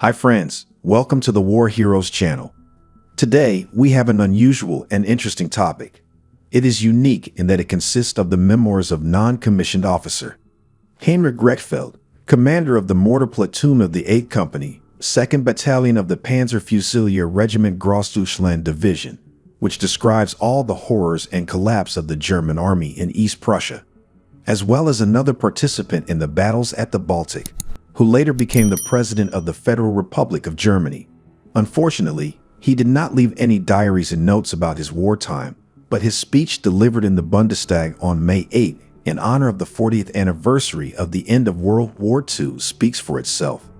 Hi friends, welcome to the War Heroes channel. Today, we have an unusual and interesting topic. It is unique in that it consists of the memoirs of non-commissioned officer Heinrich Rechfeld, commander of the mortar platoon of the 8th Company, 2nd Battalion of the Panzer Fusilier Regiment Grossdeutschland Division, which describes all the horrors and collapse of the German army in East Prussia, as well as another participant in the battles at the Baltic, who later became the President of the Federal Republic of Germany. Unfortunately, he did not leave any diaries and notes about his wartime, but his speech delivered in the Bundestag on May 8 in honor of the 40th anniversary of the end of World War II speaks for itself.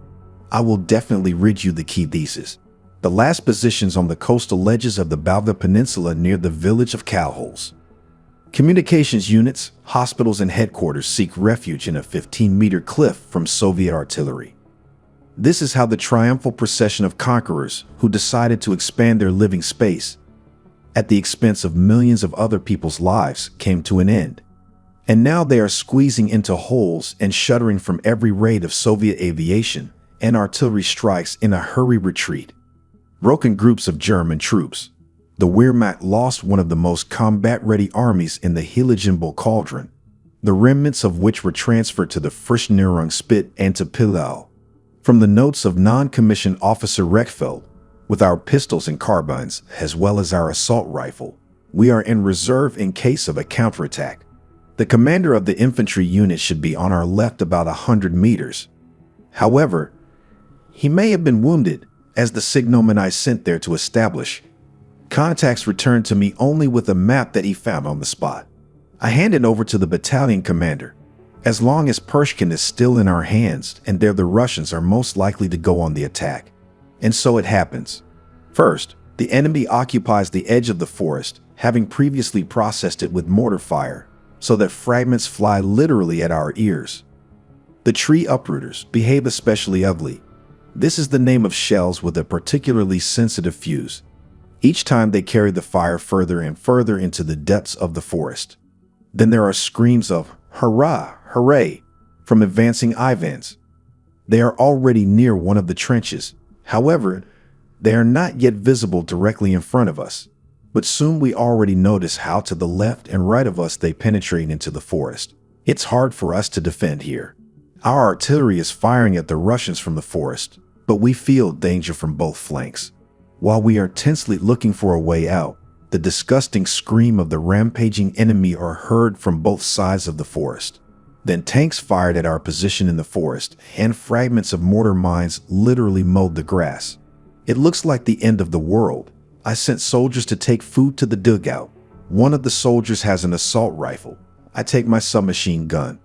I will definitely read you the key thesis. The last positions on the coastal ledges of the Baltic Peninsula near the village of Cowholes. Communications units, hospitals, and headquarters seek refuge in a 15-meter cliff from Soviet artillery. This is how the triumphal procession of conquerors who decided to expand their living space at the expense of millions of other people's lives came to an end. And now they are squeezing into holes and shuddering from every raid of Soviet aviation and artillery strikes in a hurried retreat. Broken groups of German troops. The Wehrmacht lost one of the most combat-ready armies in the Heiligenball cauldron, the remnants of which were transferred to the Frischnierungsspit and to Pillau. From the notes of non-commissioned officer Rechfeld, with our pistols and carbines, as well as our assault rifle, we are in reserve in case of a counterattack. The commander of the infantry unit should be on our left about 100 meters. However, he may have been wounded, as the signalman I sent there to establish. Contacts returned to me only with a map that he found on the spot. I handed over to the battalion commander. As long as Pershkin is still in our hands and there the Russians are most likely to go on the attack. And so it happens. First, the enemy occupies the edge of the forest, having previously processed it with mortar fire, so that fragments fly literally at our ears. The tree uprooters behave especially ugly. This is the name of shells with a particularly sensitive fuse. Each time they carry the fire further and further into the depths of the forest. Then there are screams of hurrah, hooray, from advancing Ivans. They are already near one of the trenches. However, they are not yet visible directly in front of us. But soon we already notice how to the left and right of us they penetrate into the forest. It's hard for us to defend here. Our artillery is firing at the Russians from the forest, but we feel danger from both flanks. While we are tensely looking for a way out, the disgusting scream of the rampaging enemy are heard from both sides of the forest. Then tanks fired at our position in the forest, and fragments of mortar mines literally mowed the grass. It looks like the end of the world. I sent soldiers to take food to the dugout. One of the soldiers has an assault rifle. I take my submachine gun.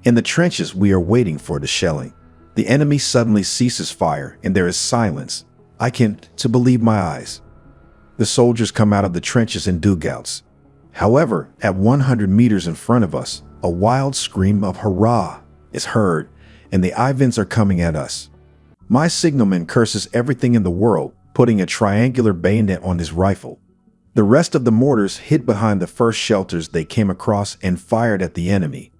In the trenches, we are waiting for the shelling. The enemy suddenly ceases fire, and there is silence. I can't believe my eyes. The soldiers come out of the trenches and dugouts. However, at 100 meters in front of us, a wild scream of hurrah is heard, and the Ivans are coming at us. My signalman curses everything in the world, putting a triangular bayonet on his rifle. The rest of the mortars hid behind the first shelters they came across and fired at the enemy.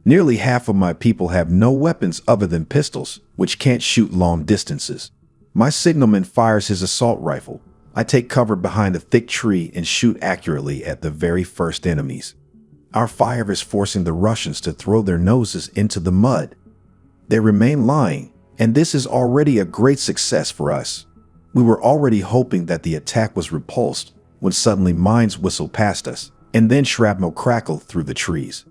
Nearly half of my people have no weapons other than pistols, which can't shoot long distances. My signalman fires his assault rifle. I take cover behind a thick tree and shoot accurately at the very first enemies. Our fire is forcing the Russians to throw their noses into the mud. They remain lying, and this is already a great success for us. We were already hoping that the attack was repulsed when suddenly mines whistled past us, and then shrapnel crackled through the trees.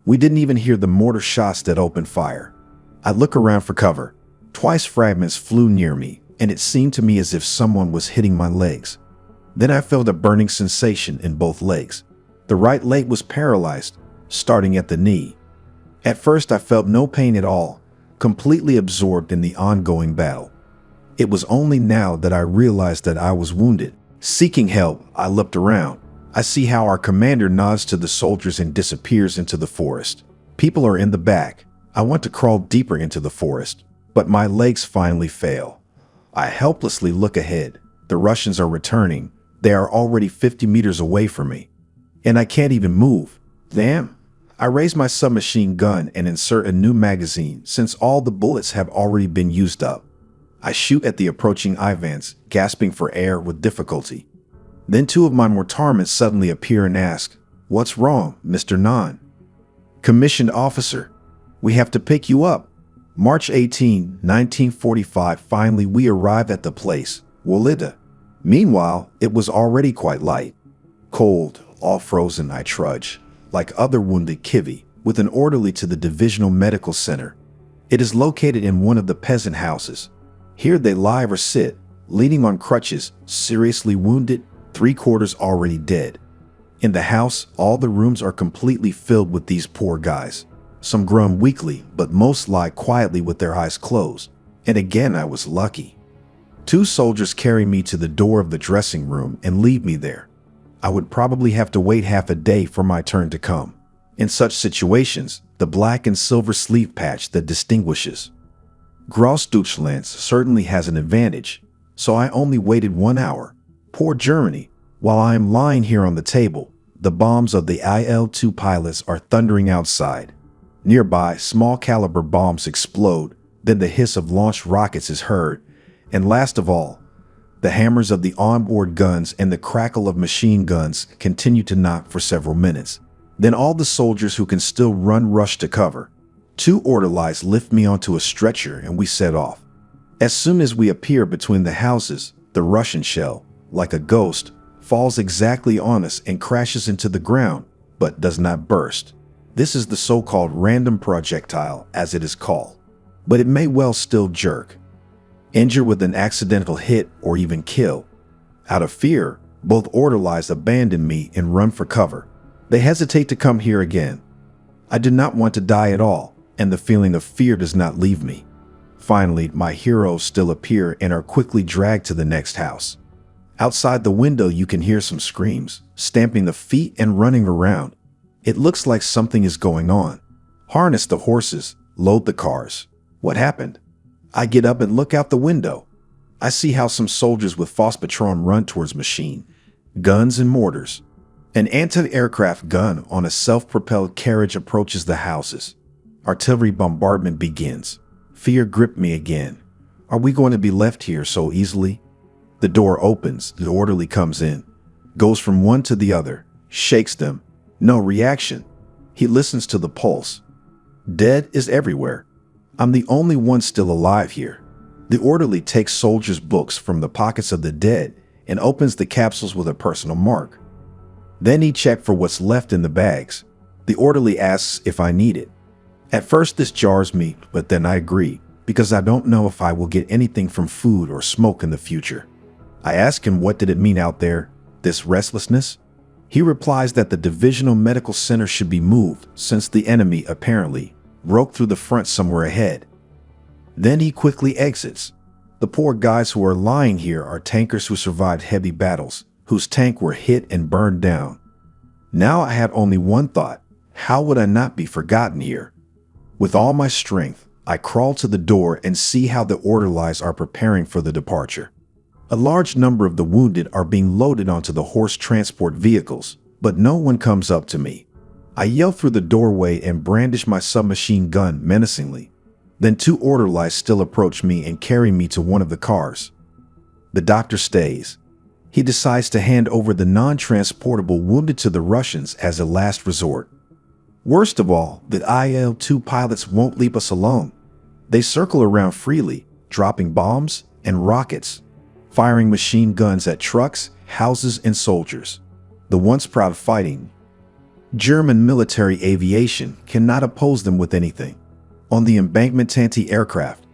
We didn't even hear the mortar shots that opened fire. I look around for cover. Twice fragments flew near me, and it seemed to me as if someone was hitting my legs. Then I felt a burning sensation in both legs. The right leg was paralyzed, starting at the knee. At first I felt no pain at all, completely absorbed in the ongoing battle. It was only now that I realized that I was wounded. Seeking help, I looked around. I see how our commander nods to the soldiers and disappears into the forest. People are in the back. I want to crawl deeper into the forest, but my legs finally fail. I helplessly look ahead. The Russians are returning. They are already 50 meters away from me, and I can't even move. Damn! I raise my submachine gun and insert a new magazine since all the bullets have already been used up. I shoot at the approaching Ivans, gasping for air with difficulty. Then two of my mortarmen suddenly appear and ask, "What's wrong, Mr. Nan?" "Commissioned officer, we have to pick you up." March 18, 1945, finally we arrive at the place, Wolida. Meanwhile, it was already quite light. Cold, all frozen, I trudge, like other wounded Kivi, with an orderly to the Divisional Medical Center. It is located in one of the peasant houses. Here they lie or sit, leaning on crutches, seriously wounded, 3/4 already dead. In the house, all the rooms are completely filled with these poor guys. Some groan weakly, but most lie quietly with their eyes closed. And again, I was lucky. Two soldiers carry me to the door of the dressing room and leave me there. I would probably have to wait half a day for my turn to come. In such situations, the black and silver sleeve patch that distinguishes Grossdeutschland certainly has an advantage, so I only waited 1 hour. Poor Germany. While I am lying here on the table, the bombs of the IL-2 pilots are thundering outside. Nearby, small caliber bombs explode, then the hiss of launched rockets is heard, and last of all, the hammers of the onboard guns and the crackle of machine guns continue to knock for several minutes. Then all the soldiers who can still run rush to cover. Two orderlies lift me onto a stretcher and we set off. As soon as we appear between the houses, the Russian shell, like a ghost, falls exactly on us and crashes into the ground, but does not burst. This is the so-called random projectile, as it is called, but it may well still jerk, injure with an accidental hit, or even kill. Out of fear, both orderlies abandon me and run for cover. They hesitate to come here again. I do not want to die at all, and the feeling of fear does not leave me. Finally, my heroes still appear and are quickly dragged to the next house. Outside the window, you can hear some screams, stamping of feet and running around. It looks like something is going on. Harness the horses, load the cars. What happened? I get up and look out the window. I see how some soldiers with Fosspatron run towards machine guns and mortars. An anti-aircraft gun on a self-propelled carriage approaches the houses. Artillery bombardment begins. Fear gripped me again. Are we going to be left here so easily? The door opens, the orderly comes in, goes from one to the other, shakes them. No reaction. He listens to the pulse. Dead is everywhere. I'm the only one still alive here. The orderly takes soldiers' books from the pockets of the dead and opens the capsules with a personal mark. Then he checks for what's left in the bags. The orderly asks if I need it. At first this jars me, but then I agree, because I don't know if I will get anything from food or smoke in the future. I ask him what did it mean out there, this restlessness? He replies that the Divisional Medical Center should be moved since the enemy, apparently, broke through the front somewhere ahead. Then he quickly exits. The poor guys who are lying here are tankers who survived heavy battles, whose tank were hit and burned down. Now I had only one thought: how would I not be forgotten here? With all my strength, I crawl to the door and see how the orderlies are preparing for the departure. A large number of the wounded are being loaded onto the horse transport vehicles, but no one comes up to me. I yell through the doorway and brandish my submachine gun menacingly. Then two orderlies still approach me and carry me to one of the cars. The doctor stays. He decides to hand over the non-transportable wounded to the Russians as a last resort. Worst of all, the IL-2 pilots won't leave us alone. They circle around freely, dropping bombs and rockets, firing machine guns at trucks, houses, and soldiers. The once proud fighting German military aviation cannot oppose them with anything. On the embankment, anti-aircraft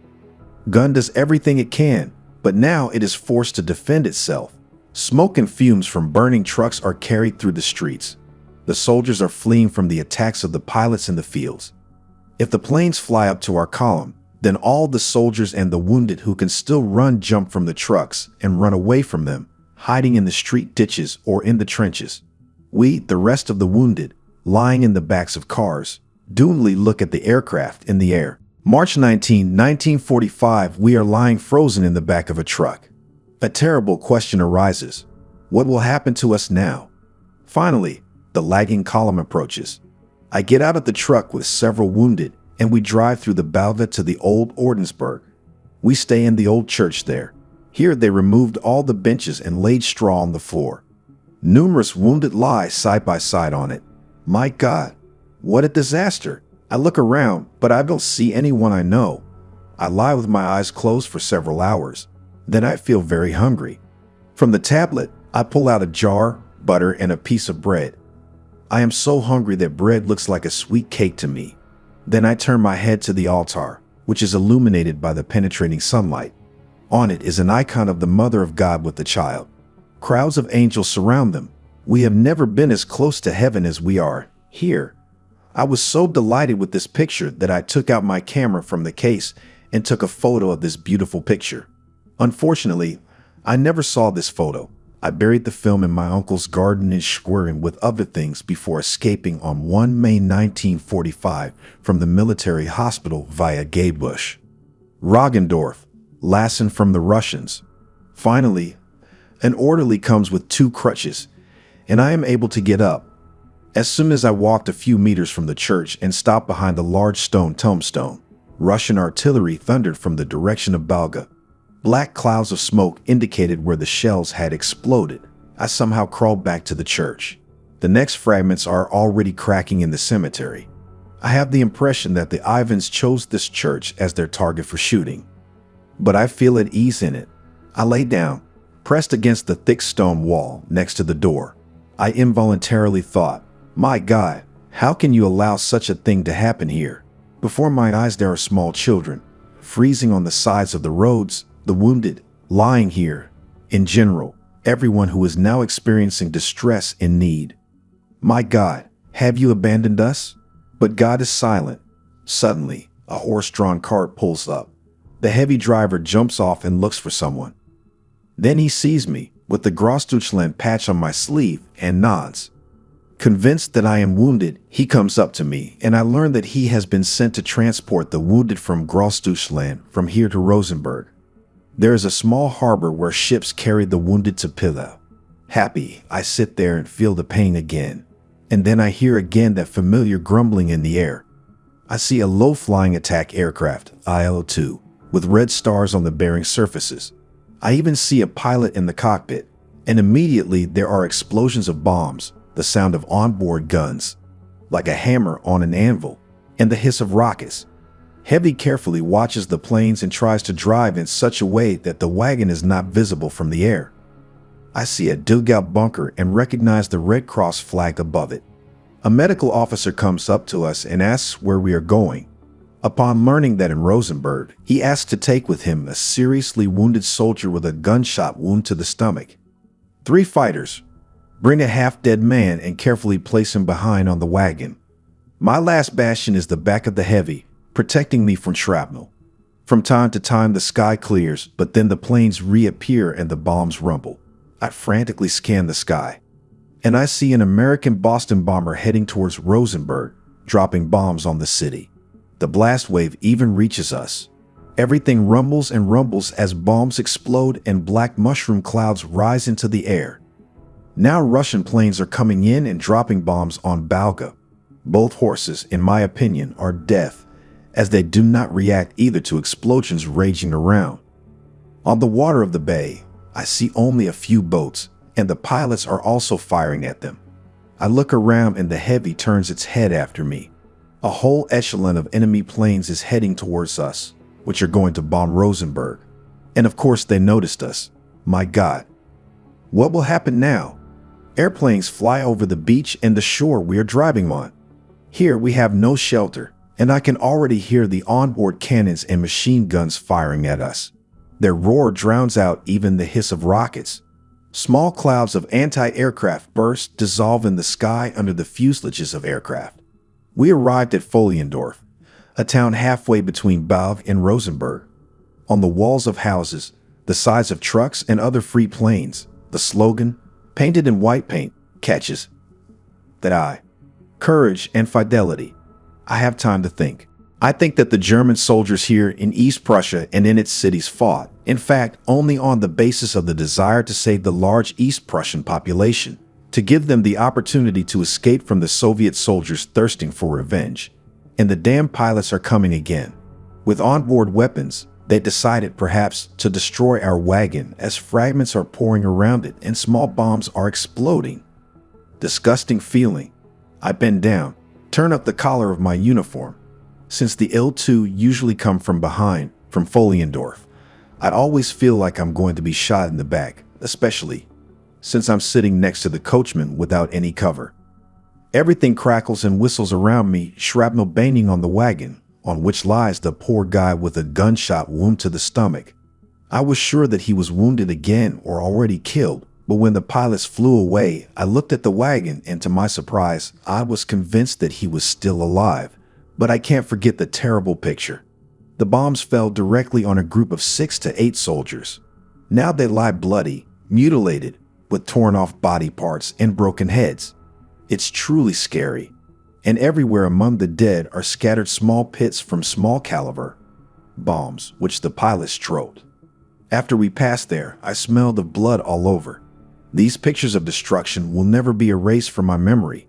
gun does everything it can, but now it is forced to defend itself. Smoke and fumes from burning trucks are carried through the streets. The soldiers are fleeing from the attacks of the pilots in the fields. If the planes fly up to our column, then all the soldiers and the wounded who can still run jump from the trucks and run away from them, hiding in the street ditches or in the trenches. We, the rest of the wounded, lying in the backs of cars, doomedly look at the aircraft in the air. March 19, 1945, we are lying frozen in the back of a truck. A terrible question arises. What will happen to us now? Finally, the lagging column approaches. I get out of the truck with several wounded, and we drive through the Baltic to the old Ordensburg. We stay in the old church there. Here they removed all the benches and laid straw on the floor. Numerous wounded lie side by side on it. My God, what a disaster. I look around, but I don't see anyone I know. I lie with my eyes closed for several hours. Then I feel very hungry. From the tablet, I pull out a jar, butter, and a piece of bread. I am so hungry that bread looks like a sweet cake to me. Then I turn my head to the altar, which is illuminated by the penetrating sunlight. On it is an icon of the Mother of God with the child. Crowds of angels surround them. We have never been as close to heaven as we are here. I was so delighted with this picture that I took out my camera from the case and took a photo of this beautiful picture. Unfortunately, I never saw this photo. I buried the film in my uncle's garden in Schwerin with other things before escaping on 1 May 1945 from the military hospital via Gaybusch. Rogendorf, Lassen from the Russians. Finally, an orderly comes with 2 crutches, and I am able to get up. As soon as I walked a few meters from the church and stopped behind the large stone tombstone, Russian artillery thundered from the direction of Balga. Black clouds of smoke indicated where the shells had exploded. I somehow crawled back to the church. The next fragments are already cracking in the cemetery. I have the impression that the Ivans chose this church as their target for shooting. But I feel at ease in it. I lay down, pressed against the thick stone wall next to the door. I involuntarily thought, my God, how can you allow such a thing to happen here? Before my eyes there are small children, freezing on the sides of the roads, the wounded, lying here. In general, everyone who is now experiencing distress and need. My God, have you abandoned us? But God is silent. Suddenly, a horse-drawn cart pulls up. The heavy driver jumps off and looks for someone. Then he sees me, with the Grossdeutschland patch on my sleeve, and nods. Convinced that I am wounded, he comes up to me, and I learn that he has been sent to transport the wounded from Grossdeutschland from here to Rosenberg. There is a small harbor where ships carry the wounded to Pillau. Happy, I sit there and feel the pain again. And then I hear again that familiar grumbling in the air. I see a low-flying attack aircraft, IL-2, with red stars on the bearing surfaces. I even see a pilot in the cockpit, and immediately there are explosions of bombs, the sound of onboard guns, like a hammer on an anvil, and the hiss of rockets. Heavy carefully watches the planes and tries to drive in such a way that the wagon is not visible from the air. I see a dugout bunker and recognize the Red Cross flag above it. A medical officer comes up to us and asks where we are going. Upon learning that in Rosenberg, he asks to take with him a seriously wounded soldier with a gunshot wound to the stomach. 3 fighters. Bring a half-dead man and carefully place him behind on the wagon. My last bastion is the back of the heavy, protecting me from shrapnel. From time to time the sky clears, but then the planes reappear and the bombs rumble. I frantically scan the sky, and I see an American Boston bomber heading towards Rosenberg, dropping bombs on the city. The blast wave even reaches us. Everything rumbles and rumbles as bombs explode and black mushroom clouds rise into the air. Now Russian planes are coming in and dropping bombs on Balga. Both horses, in my opinion, are deaf, as they do not react either to explosions raging around. On the water of the bay, I see only a few boats, and the pilots are also firing at them. I look around and the heavy turns its head after me. A whole echelon of enemy planes is heading towards us, which are going to bomb Rosenberg. And of course they noticed us. My God. What will happen now? Airplanes fly over the beach and the shore we are driving on. Here we have no shelter, and I can already hear the onboard cannons and machine guns firing at us. Their roar drowns out even the hiss of rockets. Small clouds of anti-aircraft burst, dissolve in the sky under the fuselages of aircraft. We arrived at Folendorf, a town halfway between Balg and Rosenberg. On the walls of houses, the sides of trucks and other free planes, the slogan, painted in white paint, catches that eye. Courage and fidelity. I have time to think. I think that the German soldiers here in East Prussia and in its cities fought, in fact, only on the basis of the desire to save the large East Prussian population, to give them the opportunity to escape from the Soviet soldiers thirsting for revenge. And the damn pilots are coming again. With onboard weapons, They decided perhaps to destroy our wagon as fragments are pouring around it and small bombs are exploding. Disgusting feeling. I bend down, turn up the collar of my uniform. Since the L2 usually come from behind, from Folendorf, I always feel like I'm going to be shot in the back, especially since I'm sitting next to the coachman without any cover. Everything crackles and whistles around me, shrapnel banging on the wagon, on which lies the poor guy with a gunshot wound to the stomach. I was sure that he was wounded again or already killed, but when the pilots flew away, I looked at the wagon and to my surprise, I was convinced that he was still alive. But I can't forget the terrible picture. The bombs fell directly on a group of 6 to 8 soldiers. Now they lie bloody, mutilated, with torn off body parts and broken heads. It's truly scary. And everywhere among the dead are scattered small pits from small caliber bombs, which the pilots dropped. After we passed there, I smelled of blood all over. These pictures of destruction will never be erased from my memory.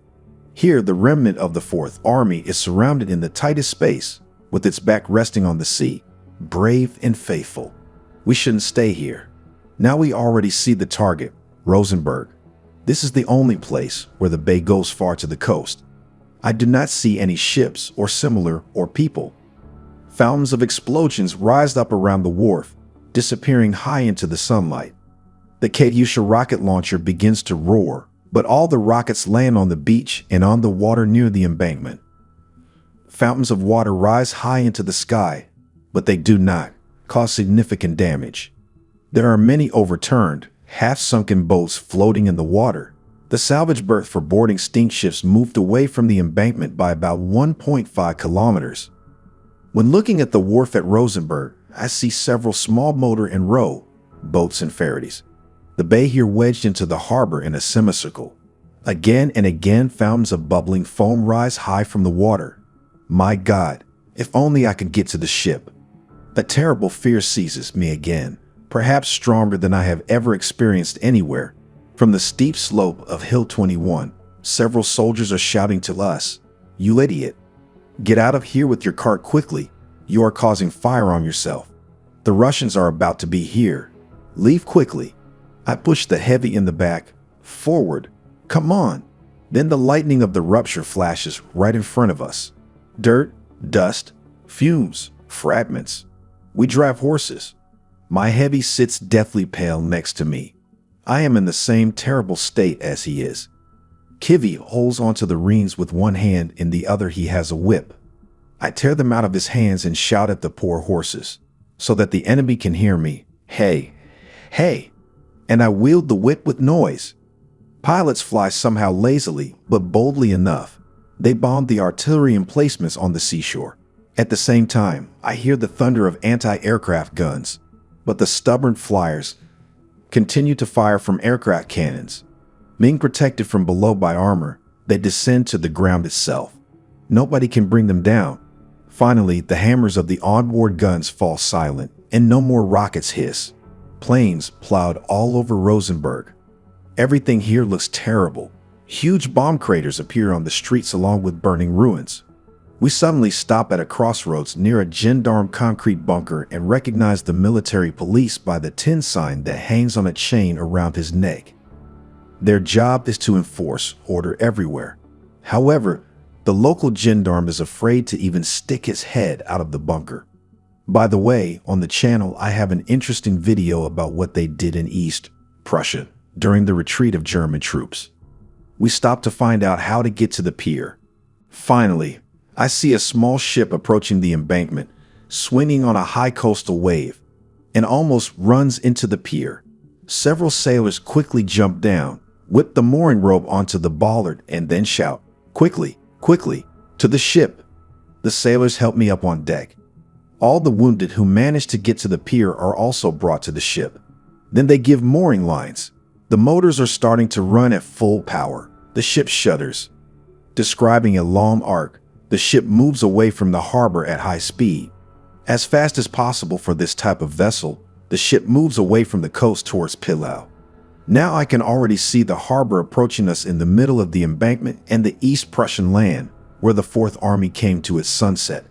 Here, the remnant of the Fourth Army is surrounded in the tightest space, with its back resting on the sea, brave and faithful. We shouldn't stay here. Now we already see the target, Rosenberg. This is the only place where the bay goes far to the coast. I do not see any ships or similar or people. Fountains of explosions rise up around the wharf, disappearing high into the sunlight. The Katyusha rocket launcher begins to roar, but all the rockets land on the beach and on the water near the embankment. Fountains of water rise high into the sky, but they do not cause significant damage. There are many overturned, half-sunken boats floating in the water. The salvage berth for boarding steamships moved away from the embankment by about 1.5 kilometers. When looking at the wharf at Rosenberg, I see several small motor and row boats and ferries. The bay here wedged into the harbor in a semicircle. Again and again, fountains of bubbling foam rise high from the water. My God, if only I could get to the ship. A terrible fear seizes me again, perhaps stronger than I have ever experienced anywhere. From the steep slope of Hill 21, several soldiers are shouting to us, "You idiot! Get out of here with your cart quickly. You are causing fire on yourself. The Russians are about to be here. Leave quickly." I push the heavy in the back. Forward. Come on. Then the lightning of the rupture flashes right in front of us. Dirt, dust, fumes, fragments. We drive horses. My heavy sits deathly pale next to me. I am in the same terrible state as he is. Kivy holds onto the reins with one hand, in the other he has a whip. I tear them out of his hands and shout at the poor horses, so that the enemy can hear me. Hey, hey! And I wield the whip with noise. Pilots fly somehow lazily, but boldly enough. They bomb the artillery emplacements on the seashore. At the same time, I hear the thunder of anti-aircraft guns, but the stubborn flyers continue to fire from aircraft cannons. Being protected from below by armor, they descend to the ground itself. Nobody can bring them down. Finally, the hammers of the onboard guns fall silent, and no more rockets hiss. Planes plowed all over Rosenberg. Everything here looks terrible. Huge bomb craters appear on the streets along with burning ruins. We suddenly stop at a crossroads near a gendarme concrete bunker and recognize the military police by the tin sign that hangs on a chain around his neck. Their job is to enforce order everywhere. However, the local gendarme is afraid to even stick his head out of the bunker. By the way, on the channel I have an interesting video about what they did in East Prussia during the retreat of German troops. We stop to find out how to get to the pier. Finally, I see a small ship approaching the embankment, swinging on a high coastal wave, and almost runs into the pier. Several sailors quickly jump down, whip the mooring rope onto the bollard, and then shout, "Quickly, quickly, to the ship!" The sailors help me up on deck. All the wounded who manage to get to the pier are also brought to the ship. Then they give mooring lines. The motors are starting to run at full power. The ship shudders. Describing a long arc, the ship moves away from the harbor at high speed. As fast as possible for this type of vessel, the ship moves away from the coast towards Pillau. Now I can already see the harbor approaching us in the middle of the embankment and the East Prussian land, where the Fourth Army came to its sunset.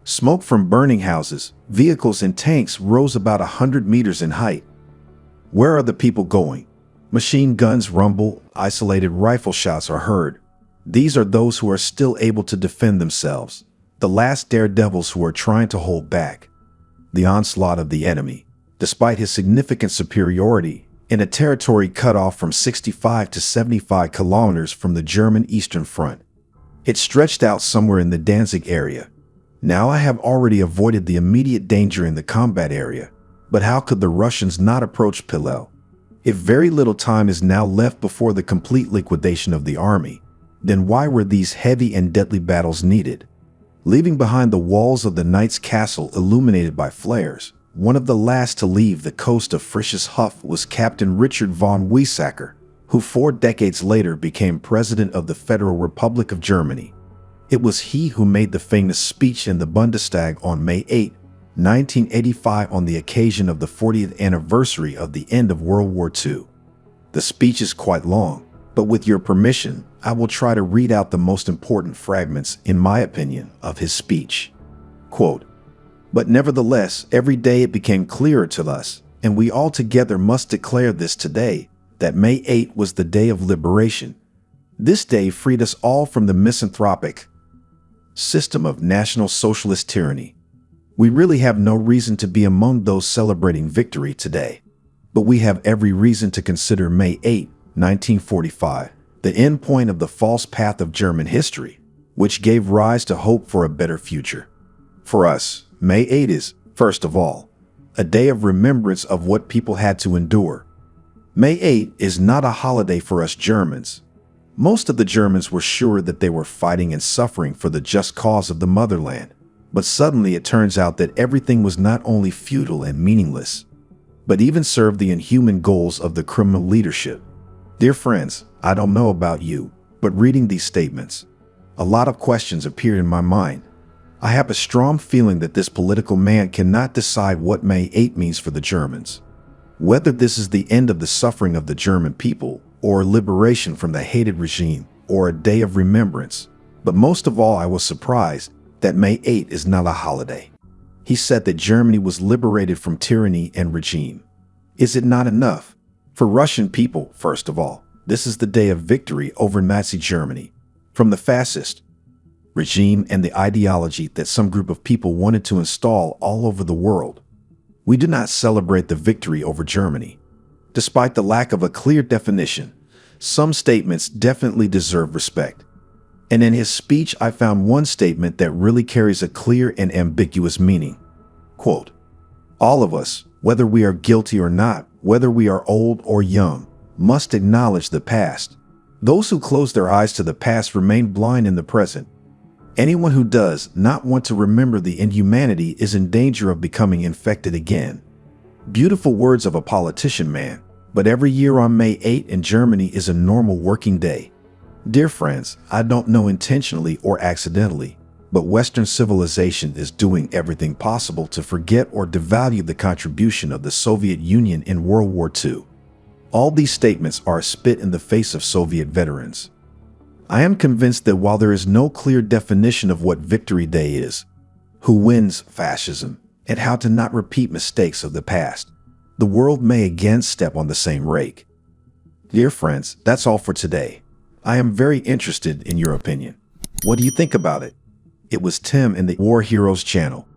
Smoke from burning houses, vehicles, and tanks rose about 100 meters in height. Where are the people going? Machine guns rumble, isolated rifle shots are heard. These are those who are still able to defend themselves, the last daredevils who are trying to hold back the onslaught of the enemy, despite his significant superiority in a territory cut off from 65 to 75 kilometers from the German Eastern Front. It stretched out somewhere in the Danzig area. Now I have already avoided the immediate danger in the combat area, but how could the Russians not approach Pillau? If very little time is now left before the complete liquidation of the army, then why were these heavy and deadly battles needed? Leaving behind the walls of the knight's castle illuminated by flares, one of the last to leave the coast of Frischeshof was Captain Richard von Weizsäcker, who 4 decades later became President of the Federal Republic of Germany. It was he who made the famous speech in the Bundestag on May 8, 1985 on the occasion of the 40th anniversary of the end of World War II. The speech is quite long, but with your permission, I will try to read out the most important fragments, in my opinion, of his speech. Quote, "But nevertheless, every day it became clearer to us, and we all together must declare this today, that May 8 was the day of liberation. This day freed us all from the misanthropic system of National Socialist tyranny. We really have no reason to be among those celebrating victory today, but we have every reason to consider May 8, 1945, the end point of the false path of German history, which gave rise to hope for a better future. For us, May 8 is, first of all, a day of remembrance of what people had to endure. May 8 is not a holiday for us Germans. Most of the Germans were sure that they were fighting and suffering for the just cause of the motherland, but suddenly it turns out that everything was not only futile and meaningless, but even served the inhuman goals of the criminal leadership. Dear friends, I don't know about you, but reading these statements, a lot of questions appeared in my mind. I have a strong feeling that this political man cannot decide what May 8 means for the Germans. Whether this is the end of the suffering of the German people, or liberation from the hated regime, or a day of remembrance. But most of all, I was surprised that May 8 is not a holiday. He said that Germany was liberated from tyranny and regime. Is it not enough? For Russian people, first of all, this is the day of victory over Nazi Germany, from the fascist regime and the ideology that some group of people wanted to install all over the world. We do not celebrate the victory over Germany. Despite the lack of a clear definition, some statements definitely deserve respect. And in his speech, I found one statement that really carries a clear and ambiguous meaning. Quote, "All of us, whether we are guilty or not, whether we are old or young, must acknowledge the past. Those who close their eyes to the past remain blind in the present. Anyone who does not want to remember the inhumanity is in danger of becoming infected again." Beautiful words of a politician, man, but every year on May 8 in Germany is a normal working day. Dear friends, I don't know intentionally or accidentally, but Western civilization is doing everything possible to forget or devalue the contribution of the Soviet Union in World War II. All these statements are a spit in the face of Soviet veterans. I am convinced that while there is no clear definition of what Victory Day is, who wins fascism, and how to not repeat mistakes of the past, the world may again step on the same rake. Dear friends, that's all for today. I am very interested in your opinion. What do you think about it? It was Tim in the War Heroes channel.